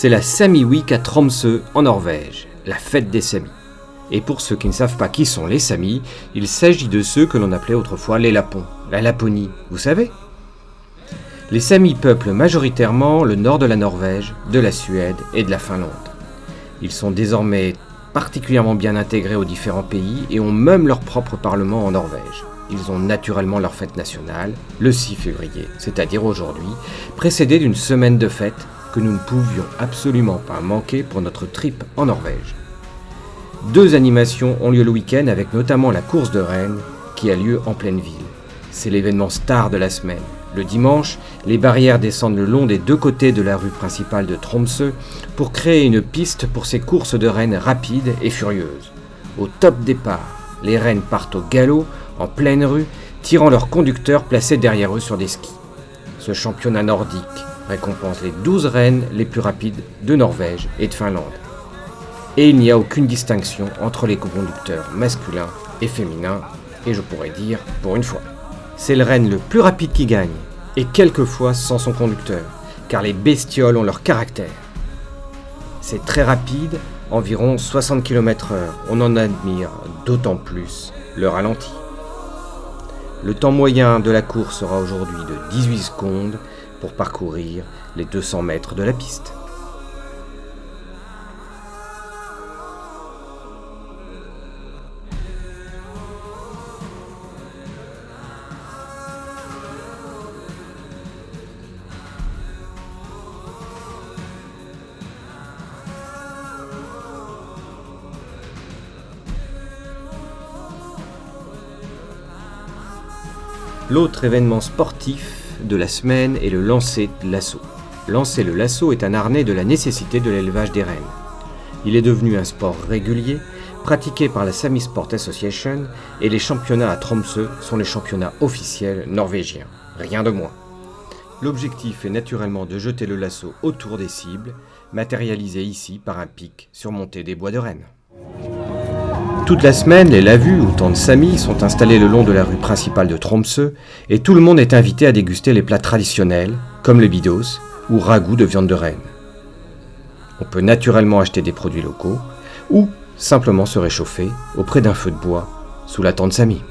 C'est la Sami Week à Tromsø en Norvège, la fête des Samis. Et pour ceux qui ne savent pas qui sont les Samis, il s'agit de ceux que l'on appelait autrefois les Lapons, la Laponie, vous savez. Les Samis peuplent majoritairement le nord de la Norvège, de la Suède et de la Finlande. Ils sont désormais particulièrement bien intégrés aux différents pays et ont même leur propre parlement en Norvège. Ils ont naturellement leur fête nationale, le 6 février, c'est-à-dire aujourd'hui, précédée d'une semaine de fête que nous ne pouvions absolument pas manquer pour notre trip en Norvège. 2 animations ont lieu le week-end avec notamment la course de rennes qui a lieu en pleine ville. C'est l'événement star de la semaine. Le dimanche, les barrières descendent le long des 2 côtés de la rue principale de Tromsø pour créer une piste pour ces courses de rennes rapides et furieuses. Au top départ, les rennes partent au galop, en pleine rue, tirant leurs conducteurs placés derrière eux sur des skis. Ce championnat nordique récompense les 12 rennes les plus rapides de Norvège et de Finlande. Et il n'y a aucune distinction entre les conducteurs masculins et féminins, et je pourrais dire pour une fois. C'est le renne le plus rapide qui gagne, et quelquefois sans son conducteur, car les bestioles ont leur caractère. C'est très rapide, environ 60 km/h, on en admire d'autant plus le ralenti. Le temps moyen de la course sera aujourd'hui de 18 secondes pour parcourir les 200 mètres de la piste. L'autre événement sportif de la semaine est le lancer de lasso. Lancer le lasso est un harnais de la nécessité de l'élevage des rennes. Il est devenu un sport régulier, pratiqué par la Sami Sport Association, et les championnats à Tromsø sont les championnats officiels norvégiens. Rien de moins. L'objectif est naturellement de jeter le lasso autour des cibles, matérialisé ici par un pic surmonté des bois de rennes. Toute la semaine, les lavus ou tentes Sami sont installés le long de la rue principale de Tromsø et tout le monde est invité à déguster les plats traditionnels, comme le bidos ou ragoût de viande de renne. On peut naturellement acheter des produits locaux ou simplement se réchauffer auprès d'un feu de bois sous la tente Sami.